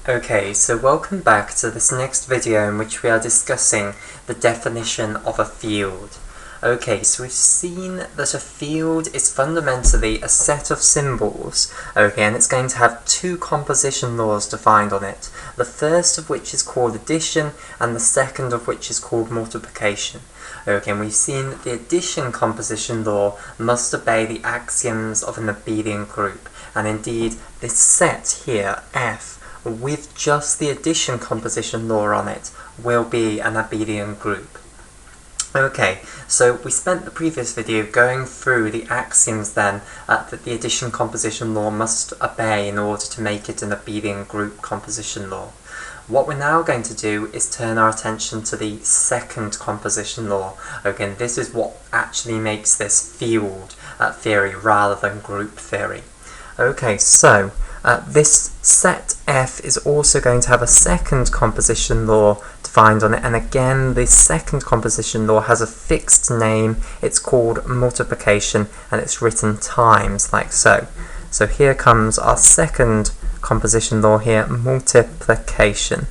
Okay, so welcome back to this next video in which we are discussing the definition of a field. Okay, so we've seen that a field is fundamentally a set of symbols, okay, and it's going to have two composition laws defined on it, the first of which is called addition and the second of which is called multiplication. Okay, and we've seen that the addition composition law must obey the axioms of an abelian group, and indeed this set here, F, with just the addition composition law on it, will be an abelian group. Okay, so we spent the previous video going through the axioms then that the addition composition law must obey in order to make it an abelian group composition law. What we're now going to do is turn our attention to the second composition law. Again, this is what actually makes this field theory rather than group theory. Okay, so this set F is also going to have a second composition law defined on it, and again this second composition law has a fixed name. It's called multiplication and it's written times like so. So here comes our second composition law here, multiplication.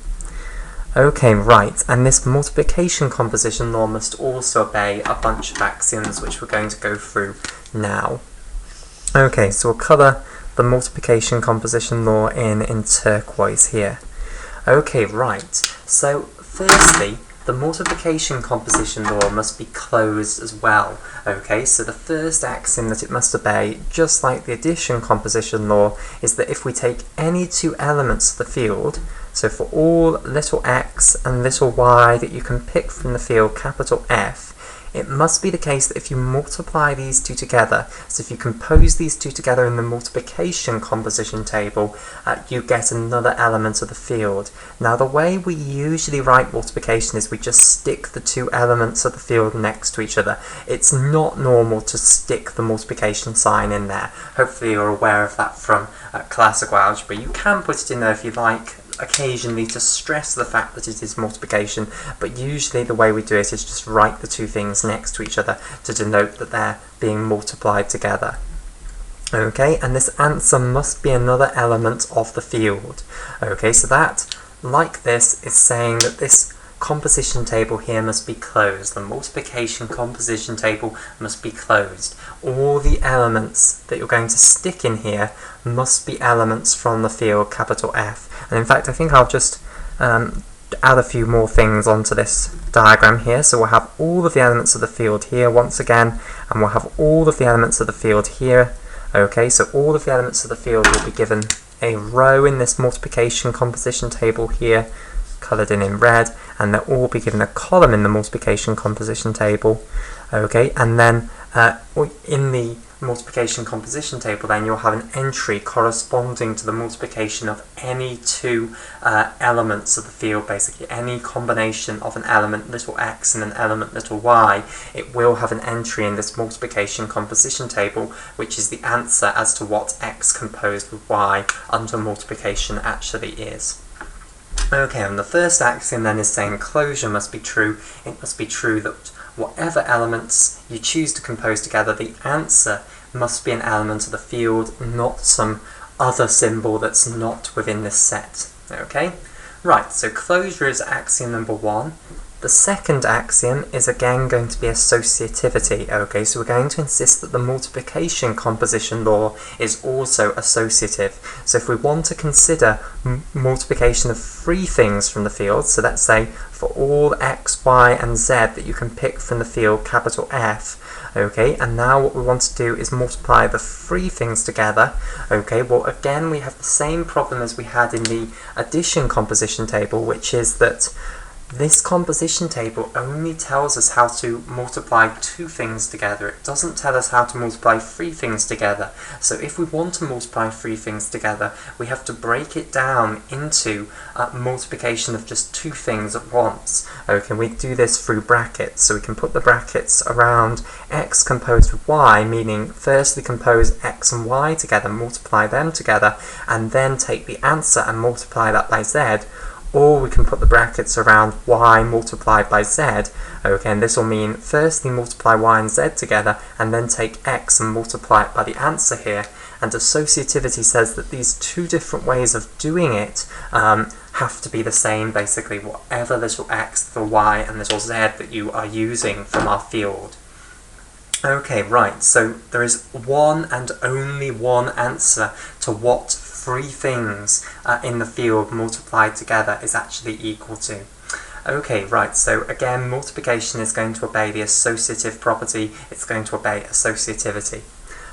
Okay, right, and this multiplication composition law must also obey a bunch of axioms which we're going to go through now. Okay, so we'll colour the multiplication composition law in turquoise here. Okay, right, so firstly, the multiplication composition law must be closed as well. Okay, so the first axiom that it must obey, just like the addition composition law, is that if we take any two elements of the field, so for all little x and little y that you can pick from the field capital F, it must be the case that if you multiply these two together, so if you compose these two together in the multiplication composition table, you get another element of the field. Now the way we usually write multiplication is we just stick the two elements of the field next to each other. It's not normal to stick the multiplication sign in there. Hopefully you're aware of that from classical algebra. You can put it in there if you like, occasionally, to stress the fact that it is multiplication, but usually the way we do it is just write the two things next to each other to denote that they're being multiplied together. Okay, and this answer must be another element of the field. Okay, so that, like this, is saying that this composition table here must be closed. The multiplication composition table must be closed. All the elements that you're going to stick in here must be elements from the field capital F. And in fact, I think I'll just add a few more things onto this diagram here. So we'll have all of the elements of the field here once again, and we'll have all of the elements of the field here. Okay, so all of the elements of the field will be given a row in this multiplication composition table here, coloured in red, and they'll all be given a column in the multiplication composition table. Okay, and then in the multiplication composition table then you'll have an entry corresponding to the multiplication of any two elements of the field, basically any combination of an element little x and an element little y. It will have an entry in this multiplication composition table which is the answer as to what x composed with y under multiplication actually is. Okay, and the first axiom then is saying closure must be true. It must be true that whatever elements you choose to compose together, the answer must be an element of the field, not some other symbol that's not within this set. Okay? Right, so closure is axiom number one. The second axiom is again going to be associativity. Okay, so we're going to insist that the multiplication composition law is also associative. So if we want to consider multiplication of three things from the field, so let's say for all x, y, and z that you can pick from the field capital F, okay, and now what we want to do is multiply the three things together. Okay, well again we have the same problem as we had in the addition composition table, which is that this composition table only tells us how to multiply two things together. It doesn't tell us how to multiply three things together. So if we want to multiply three things together, we have to break it down into multiplication of just two things at once. Okay, we do this through brackets. So we can put the brackets around x composed with y, meaning firstly compose x and y together, multiply them together, and then take the answer and multiply that by z. Or we can put the brackets around y multiplied by z, okay, and this will mean firstly multiply y and z together, and then take x and multiply it by the answer here, and associativity says that these two different ways of doing it have to be the same, basically, whatever little x, little y, and little z that you are using from our field. Okay, right, so there is one and only one answer to what three things in the field multiplied together is actually equal to. Okay, right, so again, multiplication is going to obey the associative property, it's going to obey associativity.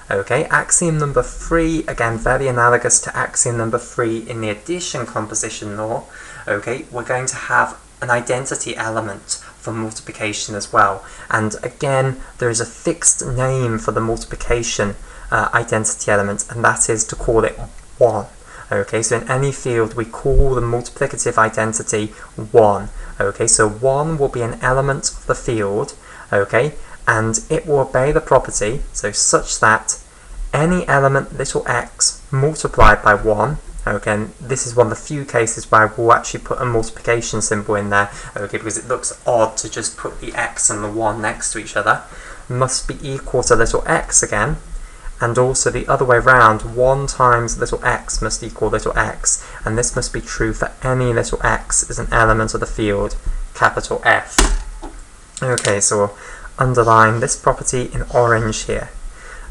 Okay, axiom number 3, again, very analogous to axiom number 3 in the addition composition law. Okay, we're going to have an identity element for multiplication as well, and again, there is a fixed name for the multiplication identity element, and that is to call it 1. Okay, so in any field we call the multiplicative identity 1. Okay, so 1 will be an element of the field, okay, and it will obey the property, so such that any element little x multiplied by 1, okay, and this is one of the few cases where we'll actually put a multiplication symbol in there, okay, because it looks odd to just put the x and the 1 next to each other, must be equal to little x again, and also the other way around, 1 times little x must equal little x, and this must be true for any little x is an element of the field, capital F. Okay, so we'll underline this property in orange here.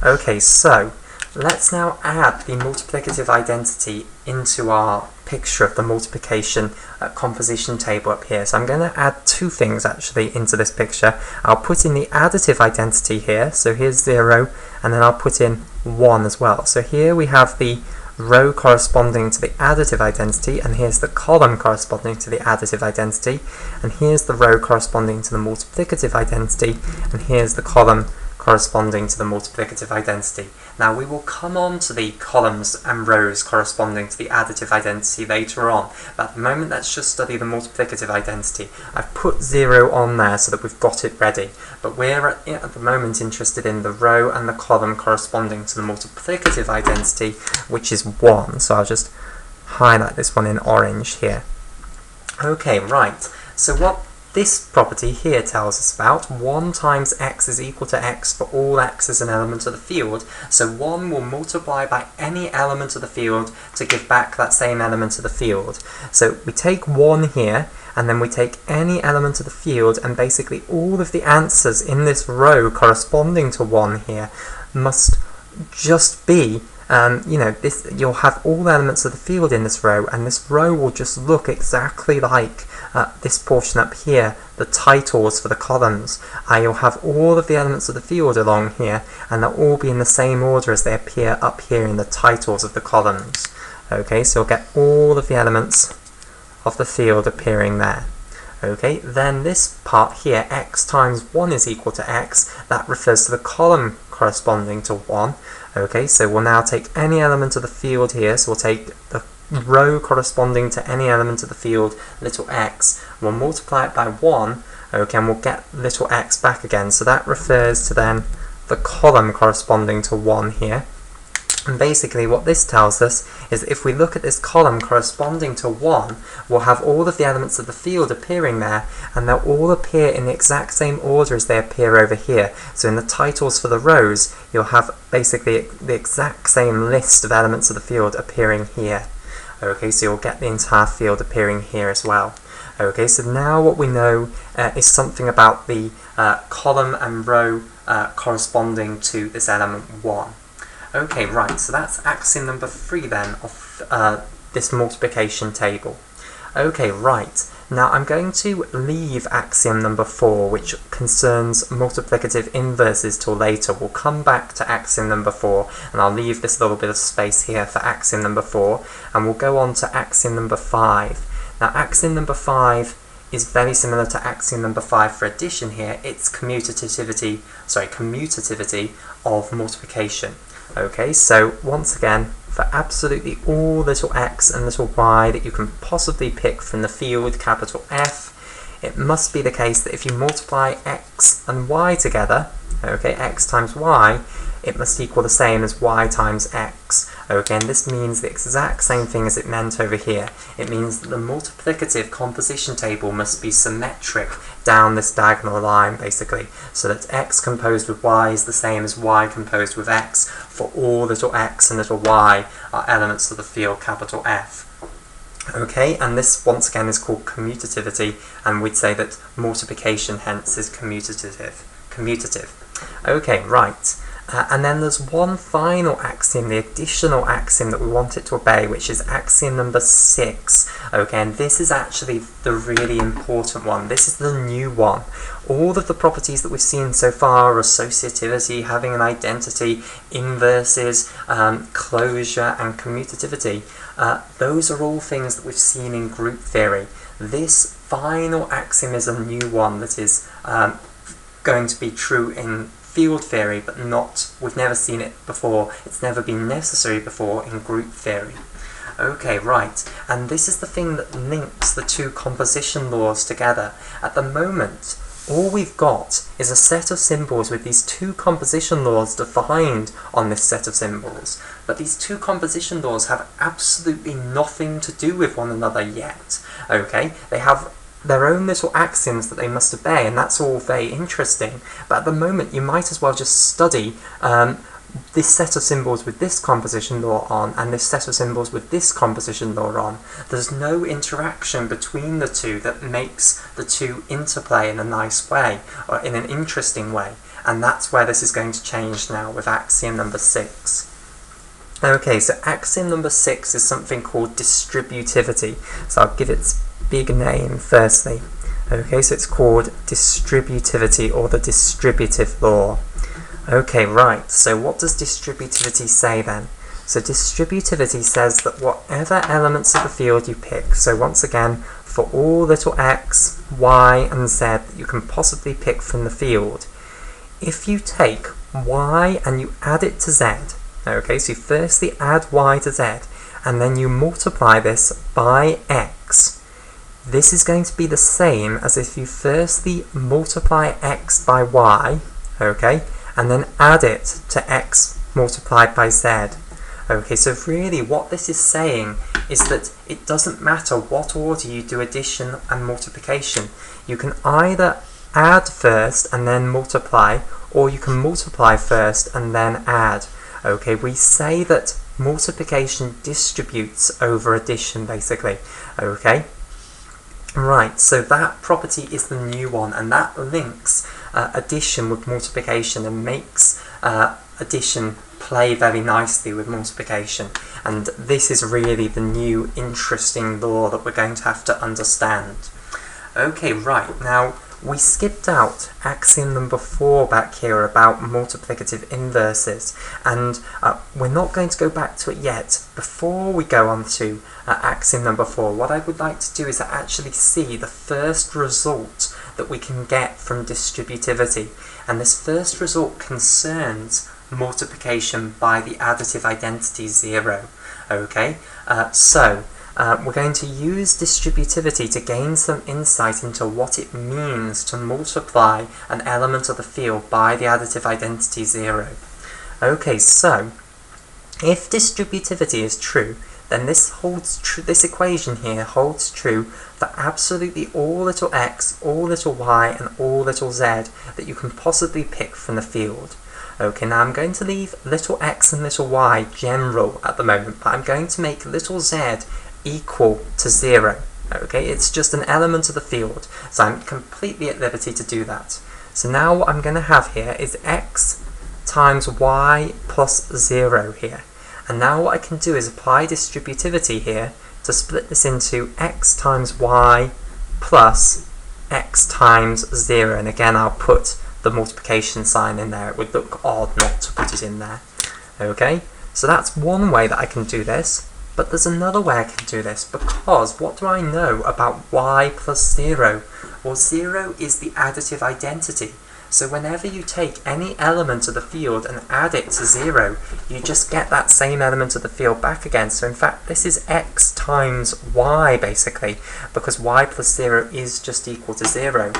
Okay, so let's now add the multiplicative identity into our picture of the multiplication composition table up here. So I'm going to add two things actually into this picture. I'll put in the additive identity here, so here's 0, and then I'll put in 1 as well. So here we have the row corresponding to the additive identity, and here's the column corresponding to the additive identity, and here's the row corresponding to the multiplicative identity, and here's the column corresponding to the multiplicative identity. Now we will come on to the columns and rows corresponding to the additive identity later on, but at the moment let's just study the multiplicative identity. I've put 0 on there so that we've got it ready, but we're at the moment interested in the row and the column corresponding to the multiplicative identity, which is 1, so I'll just highlight this one in orange here. Okay, right, so what this property here tells us about, 1 times x is equal to x for all x is an element of the field, so 1 will multiply by any element of the field to give back that same element of the field. So we take 1 here, and then we take any element of the field, and basically all of the answers in this row corresponding to 1 here must just be you'll have all the elements of the field in this row, and this row will just look exactly like this portion up here, the titles for the columns. You'll have all of the elements of the field along here, and they'll all be in the same order as they appear up here in the titles of the columns. Okay, so you'll get all of the elements of the field appearing there. Okay, then this part here, x times 1 is equal to x, that refers to the column corresponding to 1. Okay, so we'll now take any element of the field here, so we'll take the row corresponding to any element of the field, little x, we'll multiply it by 1, okay, and we'll get little x back again, so that refers to then the column corresponding to 1 here. And basically what this tells us is that if we look at this column corresponding to 1, we'll have all of the elements of the field appearing there, and they'll all appear in the exact same order as they appear over here. So in the titles for the rows, you'll have basically the exact same list of elements of the field appearing here. Okay, so you'll get the entire field appearing here as well. Okay, so now what we know is something about the column and row corresponding to this element 1. Okay, right, so that's axiom number 3 then of this multiplication table. Okay, right, now I'm going to leave axiom number 4, which concerns multiplicative inverses till later. We'll come back to axiom number 4, and I'll leave this little bit of space here for axiom number 4, and we'll go on to axiom number 5. Now, axiom number 5 is very similar to axiom number 5 for addition here. It's commutativity of multiplication. Okay, so once again, for absolutely all little x and little y that you can possibly pick from the field, capital F, it must be the case that if you multiply x and y together, okay, x times y, it must equal the same as y times x. Okay, and this means the exact same thing as it meant over here. It means that the multiplicative composition table must be symmetric down this diagonal line, basically, so that x composed with y is the same as y composed with x for all little x and little y are elements of the field capital F. Okay, and this once again is called commutativity, and we'd say that multiplication hence is commutative. Okay, right. And then there's one final axiom, the additional axiom that we want it to obey, which is axiom number 6. Okay, and this is actually the really important one. This is the new one. All of the properties that we've seen so far, associativity, having an identity, inverses, closure, and commutativity, those are all things that we've seen in group theory. This final axiom is a new one that is going to be true in field theory, but we've never seen it before. It's never been necessary before in group theory. Okay, right, and this is the thing that links the two composition laws together. At the moment, all we've got is a set of symbols with these two composition laws defined on this set of symbols, but these two composition laws have absolutely nothing to do with one another yet. Okay, they have their own little axioms that they must obey, and that's all very interesting, but at the moment you might as well just study this set of symbols with this composition law on and this set of symbols with this composition law on. There's no interaction between the two that makes the two interplay in a nice way or in an interesting way, and that's where this is going to change now with axiom number 6. Okay, so axiom number 6 is something called distributivity, so I'll give its big name firstly. Okay, so it's called distributivity, or the distributive law. Okay, right, so what does distributivity say then? So distributivity says that whatever elements of the field you pick, so once again, for all little x, y, and z that you can possibly pick from the field, if you take y and you add it to z, okay, so you firstly add y to z, and then you multiply this by x, this is going to be the same as if you firstly multiply x by y, okay, and then add it to x multiplied by z. Okay, so really what this is saying is that it doesn't matter what order you do addition and multiplication. You can either add first and then multiply, or you can multiply first and then add. Okay, we say that multiplication distributes over addition, basically. Okay. Right, so that property is the new one, and that links addition with multiplication and makes addition play very nicely with multiplication. And this is really the new interesting law that we're going to have to understand. Okay, right, now we skipped out axiom number 4 back here about multiplicative inverses, and we're not going to go back to it yet. Before we go on to axiom number 4, what I would like to do is actually see the first result that we can get from distributivity, and this first result concerns multiplication by the additive identity 0. Okay, we're going to use distributivity to gain some insight into what it means to multiply an element of the field by the additive identity 0. Okay, so if distributivity is true, then this equation here holds true for absolutely all little x, all little y, and all little z that you can possibly pick from the field. Okay, now I'm going to leave little x and little y general at the moment, but I'm going to make little z equal to 0. Okay, it's just an element of the field, so I'm completely at liberty to do that. So now what I'm going to have here is x times y plus 0 here. And now what I can do is apply distributivity here to split this into x times y plus x times 0. And again, I'll put the multiplication sign in there. It would look odd not to put it in there. Okay, so that's one way that I can do this. But there's another way I can do this, because what do I know about y plus 0? Well, 0 is the additive identity. So whenever you take any element of the field and add it to 0, you just get that same element of the field back again. So in fact, this is x times y, basically, because y plus 0 is just equal to 0.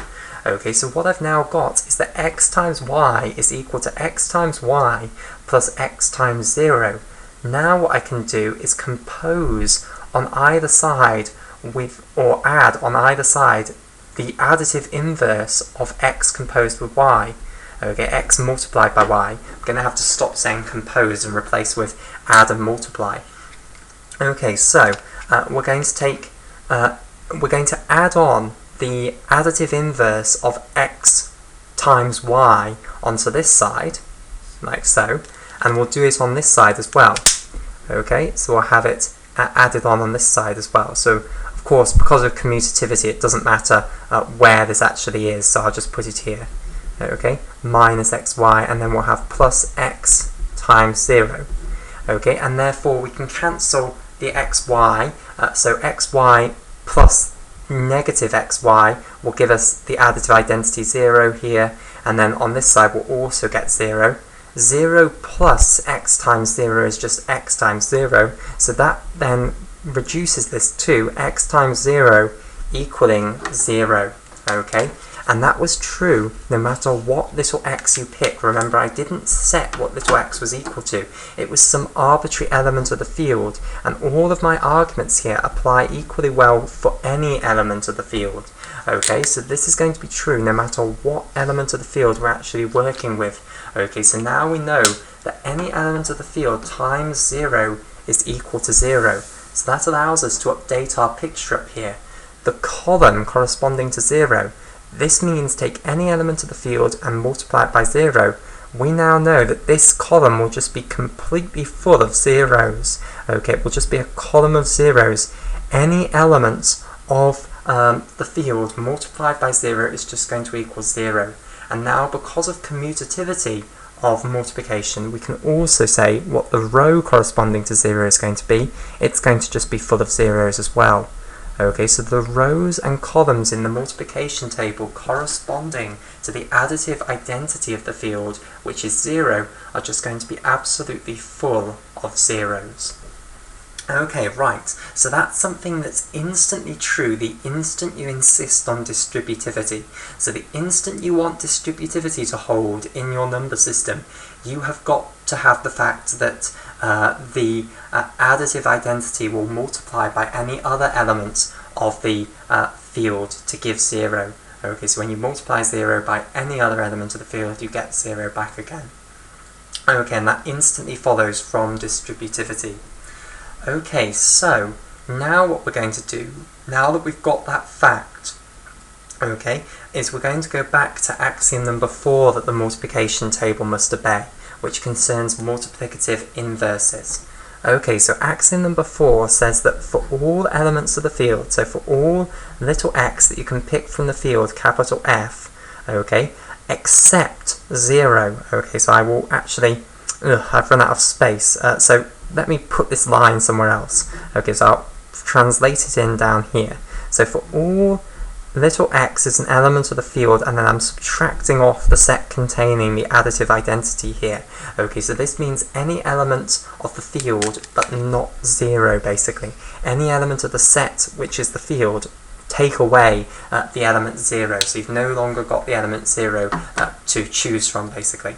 Okay, so what I've now got is that x times y is equal to x times y plus x times 0. Now what I can do is compose on either side or add on either side the additive inverse of x composed with y. Okay, x multiplied by y. I'm going to have to stop saying compose and replace with add and multiply. Okay, so we're going to add on the additive inverse of x times y onto this side, like so, and we'll do it on this side as well. Okay, so we'll have it added on this side as well. So of course, because of commutativity, it doesn't matter where this actually is, so I'll just put it here. Okay, minus xy, and then we'll have plus x times 0. Okay, and therefore we can cancel the xy, so xy plus negative xy will give us the additive identity 0 here, and then on this side we'll also get 0. 0 plus x times 0 is just x times 0, so that then reduces this to x times 0 equaling 0. Okay, and that was true no matter what little x you pick. Remember, I didn't set what little x was equal to. It was some arbitrary element of the field, and all of my arguments here apply equally well for any element of the field. Okay, so this is going to be true no matter what element of the field we're actually working with. Okay, so now we know that any element of the field times 0 is equal to 0. So that allows us to update our picture up here. The column corresponding to 0, this means take any element of the field and multiply it by 0. We now know that this column will just be completely full of zeros. Okay, it will just be a column of zeros. Any element of the field multiplied by 0 is just going to equal 0. And now, because of commutativity of multiplication, we can also say what the row corresponding to 0 is going to be. It's going to just be full of zeros as well. Okay, so the rows and columns in the multiplication table corresponding to the additive identity of the field, which is 0, are just going to be absolutely full of zeros. Okay, right, so that's something that's instantly true the instant you insist on distributivity. So the instant you want distributivity to hold in your number system, you have got to have the fact that the additive identity will multiply by any other element of the field to give 0. Okay, so when you multiply 0 by any other element of the field, you get 0 back again. Okay, and that instantly follows from distributivity. Okay, so now what we're going to do, now that we've got that fact, okay, is we're going to go back to axiom number 4 that the multiplication table must obey, which concerns multiplicative inverses. Okay, so axiom number 4 says that for all elements of the field, so for all little x that you can pick from the field, capital F, okay, except 0. Okay, so I will actually, I've run out of space, so let me put this line somewhere else. Okay, so I'll translate it in down here. So for all little x is an element of the field, and then I'm subtracting off the set containing the additive identity here. Okay, so this means any element of the field, but not 0, basically. Any element of the set, which is the field, take away the element 0. So you've no longer got the element 0 to choose from, basically.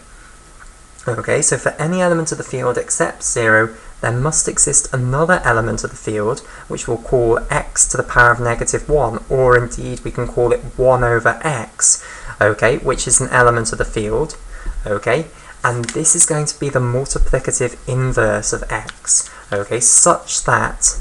Okay, so for any element of the field except 0, there must exist another element of the field, which we'll call x to the power of negative 1, or indeed we can call it 1 over x, okay, which is an element of the field, okay, and this is going to be the multiplicative inverse of x, okay, such that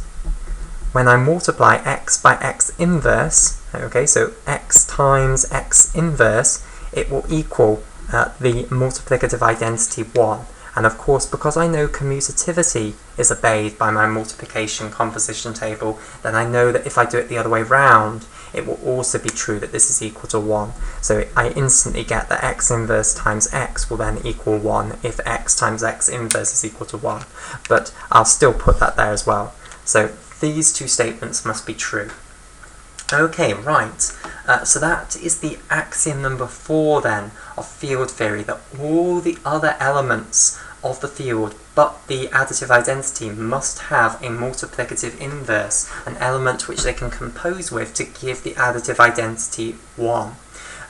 when I multiply x by x inverse, okay, so x times x inverse, it will equal the multiplicative identity 1. And of course, because I know commutativity is obeyed by my multiplication composition table, then I know that if I do it the other way round, it will also be true that this is equal to 1. So I instantly get that x inverse times x will then equal 1 if x times x inverse is equal to 1. But I'll still put that there as well. So these two statements must be true. Okay, right. So that is the axiom number 4 then of field theory, that all the other elements of the field but the additive identity must have a multiplicative inverse, an element which they can compose with to give the additive identity 1.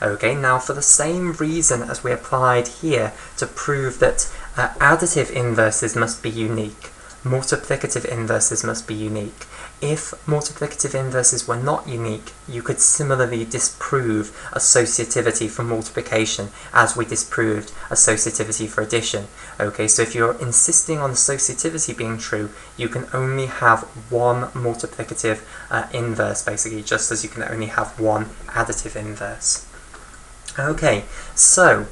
Okay, now for the same reason as we applied here to prove that additive inverses must be unique, multiplicative inverses must be unique. If multiplicative inverses were not unique, you could similarly disprove associativity for multiplication as we disproved associativity for addition. Okay, so if you're insisting on associativity being true, you can only have one multiplicative inverse, basically, just as you can only have one additive inverse. Okay, so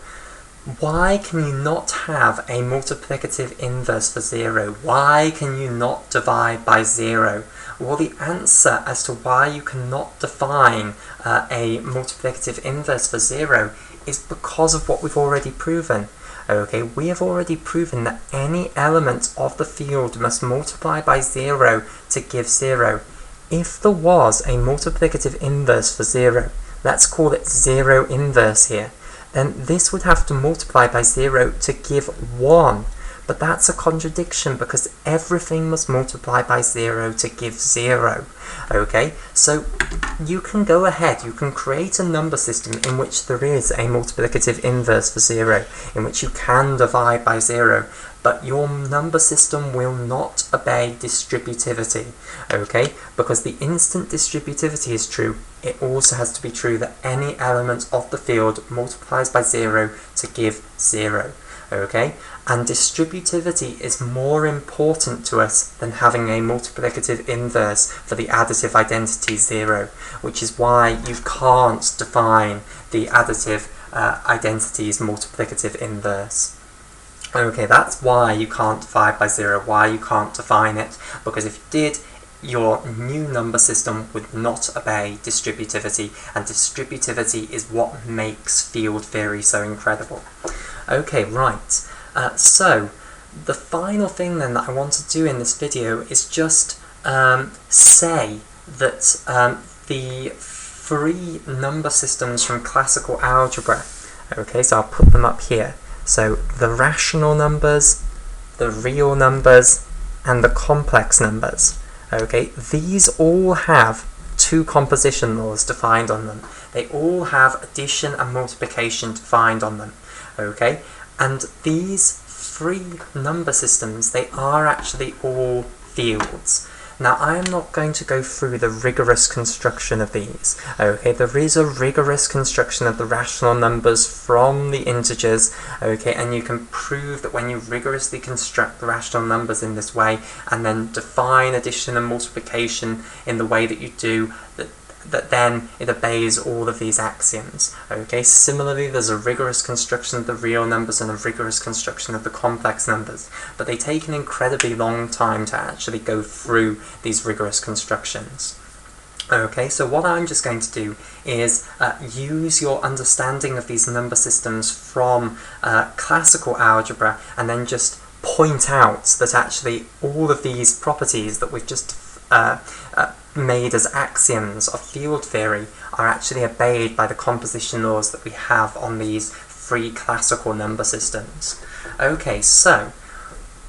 why can you not have a multiplicative inverse for 0? Why can you not divide by 0? Well, the answer as to why you cannot define a multiplicative inverse for 0 is because of what we've already proven. Okay, we have already proven that any element of the field must multiply by 0 to give 0. If there was a multiplicative inverse for 0, let's call it 0 inverse here, then this would have to multiply by 0 to give 1. But that's a contradiction because everything must multiply by 0 to give 0. Okay, so you can go ahead, you can create a number system in which there is a multiplicative inverse for 0, in which you can divide by 0, but your number system will not obey distributivity, okay? Because the instant distributivity is true, it also has to be true that any element of the field multiplies by 0 to give 0, okay? And distributivity is more important to us than having a multiplicative inverse for the additive identity 0, which is why you can't define the additive identity's multiplicative inverse. Okay, that's why you can't divide by 0, why you can't define it, because if you did, your new number system would not obey distributivity, and distributivity is what makes field theory so incredible. Okay, right. So, the final thing then that I want to do in this video is just say that the three number systems from classical algebra, okay, so I'll put them up here. So, the rational numbers, the real numbers, and the complex numbers. Okay, these all have two composition laws defined on them. They all have addition and multiplication defined on them. Okay, and these three number systems, they are actually all fields. Now, I am not going to go through the rigorous construction of these. Okay, there is a rigorous construction of the rational numbers from the integers, okay, and you can prove that when you rigorously construct the rational numbers in this way, and then define addition and multiplication in the way that you do, that then it obeys all of these axioms. Okay, similarly, there's a rigorous construction of the real numbers and a rigorous construction of the complex numbers, but they take an incredibly long time to actually go through these rigorous constructions. Okay, so what I'm just going to do is use your understanding of these number systems from classical algebra, and then just point out that actually all of these properties that we've just made as axioms of field theory are actually obeyed by the composition laws that we have on these three classical number systems. Okay, so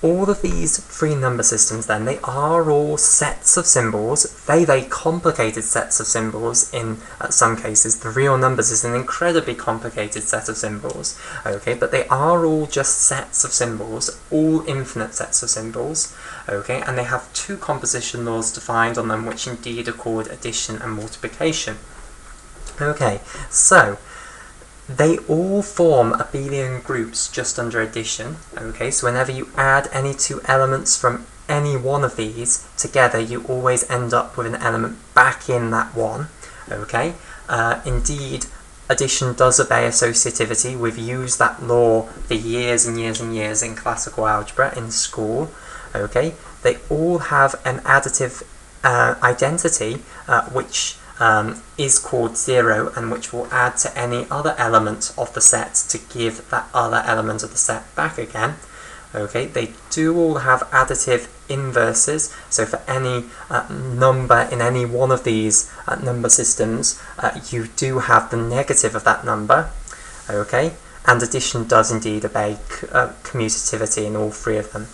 all of these three number systems then, they are all sets of symbols, very complicated sets of symbols in some cases. The real numbers is an incredibly complicated set of symbols, okay, but they are all just sets of symbols, all infinite sets of symbols, okay, and they have two composition laws defined on them, which indeed are called addition and multiplication. Okay, so they all form abelian groups just under addition. Okay, so whenever you add any two elements from any one of these together, you always end up with an element back in that one. Okay, indeed, addition does obey associativity. We've used that law for years and years and years in classical algebra in school. Okay, they all have an additive identity which is called 0, and which will add to any other element of the set to give that other element of the set back again. Okay, they do all have additive inverses, so for any number in any one of these number systems, you do have the negative of that number. Okay, and addition does indeed obey commutativity in all three of them.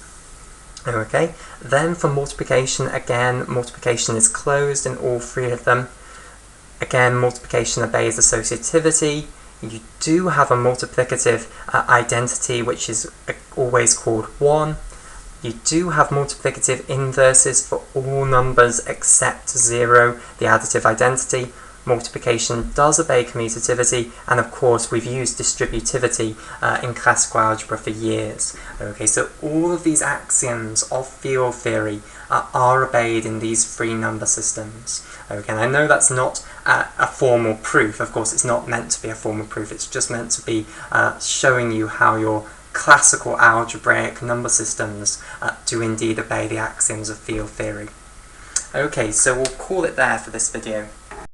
Okay, then for multiplication, again, multiplication is closed in all three of them. Again, multiplication obeys associativity. You do have a multiplicative identity, which is always called 1. You do have multiplicative inverses for all numbers except 0, the additive identity. Multiplication does obey commutativity, and of course we've used distributivity in classical algebra for years. Okay, so all of these axioms of field theory are obeyed in these three number systems. Okay, and I know that's not a formal proof. Of course, it's not meant to be a formal proof. It's just meant to be showing you how your classical algebraic number systems do indeed obey the axioms of field theory. Okay, so we'll call it there for this video.